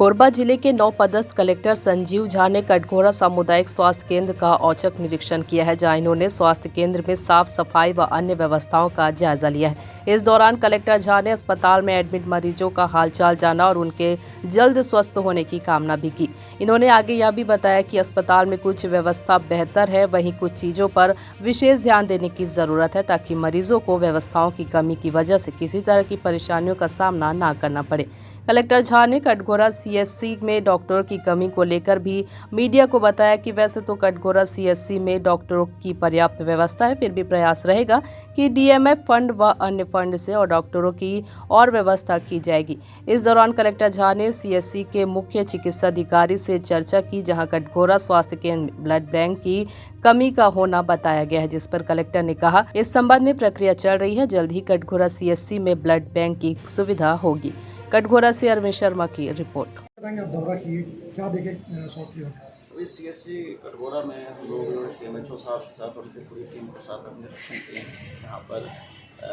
कोरबा जिले के नौपदस्थ कलेक्टर संजीव झा ने कटघोरा सामुदायिक स्वास्थ्य केंद्र का औचक निरीक्षण किया है, जहां इन्होंने स्वास्थ्य केंद्र में साफ सफाई व अन्य व्यवस्थाओं का जायजा लिया है। इस दौरान कलेक्टर झा ने अस्पताल में एडमिट मरीजों का हालचाल जाना और उनके जल्द स्वस्थ होने की कामना भी की। इन्होंने आगे यह भी बताया कि अस्पताल में कुछ व्यवस्था बेहतर है, वहीं कुछ चीजों पर विशेष ध्यान देने की जरूरत है ताकि मरीजों को व्यवस्थाओं की कमी की वजह से किसी तरह की परेशानियों का सामना न करना पड़े। कलेक्टर झा ने कटघोरा सीएचसी में डॉक्टरों की कमी को लेकर भी मीडिया को बताया कि वैसे तो कटघोरा सीएचसी में डॉक्टरों की पर्याप्त व्यवस्था है, फिर भी प्रयास रहेगा कि डीएमएफ फंड व अन्य फंड से और डॉक्टरों की और व्यवस्था की जाएगी। इस दौरान कलेक्टर झा ने सीएचसी के मुख्य चिकित्सा अधिकारी से चर्चा की, जहां कटघोरा स्वास्थ्य केंद्र ब्लड बैंक की कमी का होना बताया गया है, जिस पर कलेक्टर ने कहा इस संबंध में प्रक्रिया चल रही है, जल्द ही कटघोरा सीएचसी में ब्लड बैंक की सुविधा होगी। कटघोरा से अरविंद शर्मा की रिपोर्ट। दौरा किए, क्या देखे स्वास्थ्य विभाग? अभी सीएचसी कटघोरा में हम लोग सीएमएचओ साहब के साथ और उसकी पूरी टीम के साथ हमने निरीक्षण किए हैं। यहाँ पर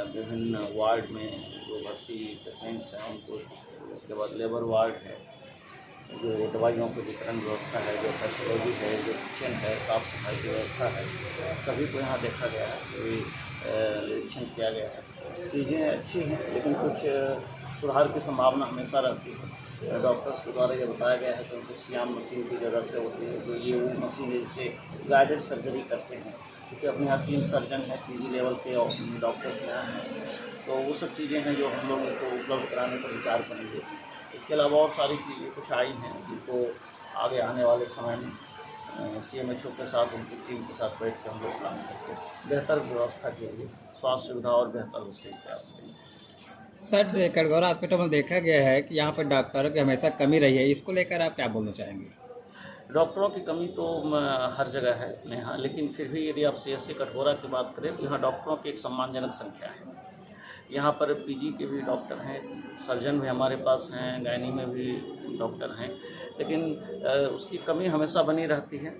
विभिन्न वार्ड में जो भर्ती पेशेंट्स हैं उनको, उसके बाद लेबर वार्ड है, जो दवाइयों के वितरण व्यवस्था है, जो पैथोलॉजी है, जो किचन है, साफ़ सफाई की व्यवस्था है, सभी को यहाँ देखा गया है, सभी निरीक्षण किया गया है। चीज़ें अच्छी हैं, लेकिन कुछ सुधार की संभावना हमेशा रहती है। डॉक्टर्स के द्वारा ये बताया गया है कि उनको सियाम मशीन की ज़रूरत होती है, तो ये वो मशीन है जिससे गाइडेड सर्जरी करते हैं, क्योंकि अपने यहाँ 3 सर्जन हैं, पीजी लेवल के डॉक्टर्स यहाँ हैं, तो वो सब चीज़ें हैं जो हम लोगों को उपलब्ध कराने पर विचार करेंगे। इसके अलावा और सारी चीज़ें कुछ आई हैं जिनको आगे आने वाले समय में सीएमएचओ के साथ, उनकी टीम के साथ बैठ कर हम लोग काम करके बेहतर व्यवस्था के लिए स्वास्थ्य सुविधा और बेहतर उसके प्रयास करेंगे। सर, कटघोरा हॉस्पिटल में देखा गया है कि यहाँ पर डॉक्टरों की हमेशा कमी रही है, इसको लेकर आप क्या बोलना चाहेंगे? डॉक्टरों की कमी तो हर जगह है यहाँ, लेकिन फिर भी यदि आप सीएचसी कटघोरा की बात करें तो यहाँ डॉक्टरों की एक सम्मानजनक संख्या है। यहाँ पर पीजी के भी डॉक्टर हैं, सर्जन भी हमारे पास हैं, गायनी में भी डॉक्टर हैं, लेकिन उसकी कमी हमेशा बनी रहती है।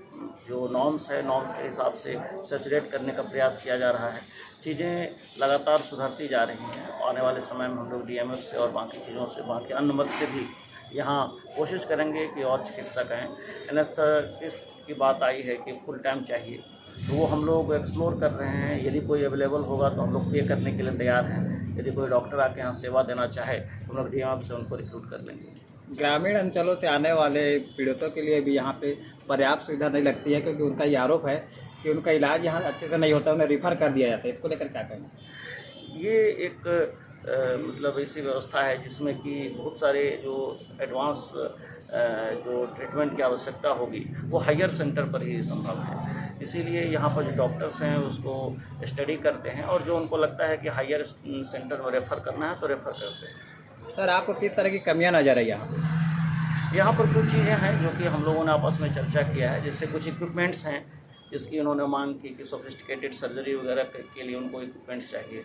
जो नॉर्म्स है, नॉर्म्स के हिसाब से सैचुरेट करने का प्रयास किया जा रहा है। चीज़ें लगातार सुधरती जा रही हैं। आने वाले समय में हम लोग डीएमएफ से और बाकी चीज़ों से, बाकी अन्य मद से भी यहाँ कोशिश करेंगे कि और चिकित्सक हैं। एनेस्थेटिस्ट की बात आई है कि फुल टाइम चाहिए, तो वो हम लोग एक्सप्लोर कर रहे हैं। यदि कोई अवेलेबल होगा तो हम लोग पे करने के लिए तैयार हैं। यदि कोई डॉक्टर आके यहाँ सेवा देना चाहे तो हम लोग डीएमएफ से उनको रिक्रूट कर लेंगे। ग्रामीण अंचलों से आने वाले पीड़ितों के लिए भी यहाँ पे पर्याप्त सुविधा नहीं लगती है, क्योंकि उनका ये आरोप है कि उनका इलाज यहाँ अच्छे से नहीं होता, उन्हें रिफ़र कर दिया जाता है। इसको लेकर क्या कहेंगे? ये एक मतलब ऐसी व्यवस्था है जिसमें कि बहुत सारे जो एडवांस जो ट्रीटमेंट की आवश्यकता होगी वो हायर सेंटर पर ही संभव है। इसीलिए यहाँ पर जो डॉक्टर्स हैं उसको स्टडी करते हैं और जो उनको लगता है कि हायर सेंटर में रेफ़र करना है तो रेफ़र करते हैं। सर, आपको किस तरह की कमियाँ नज़र आई यहाँ पर कुछ चीज़ें हैं जो कि हम लोगों ने आपस में चर्चा किया है, जैसे कुछ इक्विपमेंट्स हैं जिसकी उन्होंने मांग की कि सोफिस्टिकेटेड सर्जरी वगैरह के लिए उनको इक्विपमेंट्स चाहिए।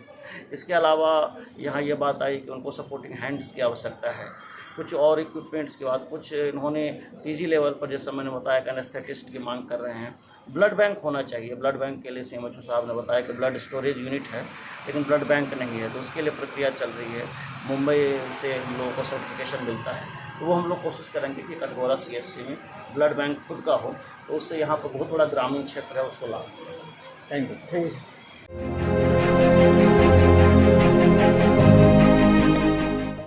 इसके अलावा यहाँ ये बात आई कि उनको सपोर्टिंग हैंड्स की आवश्यकता है। कुछ और इक्विपमेंट्स के बाद कुछ इन्होंने पीजी लेवल पर, जैसा मैंने बताया, कि एनेस्थेटिस्ट की मांग कर रहे हैं। ब्लड बैंक होना चाहिए। ब्लड बैंक के लिए सीएमएचओ साहब ने बताया कि ब्लड स्टोरेज यूनिट है लेकिन ब्लड बैंक नहीं है, तो उसके लिए प्रक्रिया चल रही है। मुंबई से हम लोगों को सर्टिफिकेशन मिलता है, तो वो हम लोग कोशिश करेंगे कि कटघोरा सीएचसी में ब्लड बैंक खुद का हो, तो उससे यहाँ पर बहुत बड़ा ग्रामीण क्षेत्र है उसको लाभ। Thank you.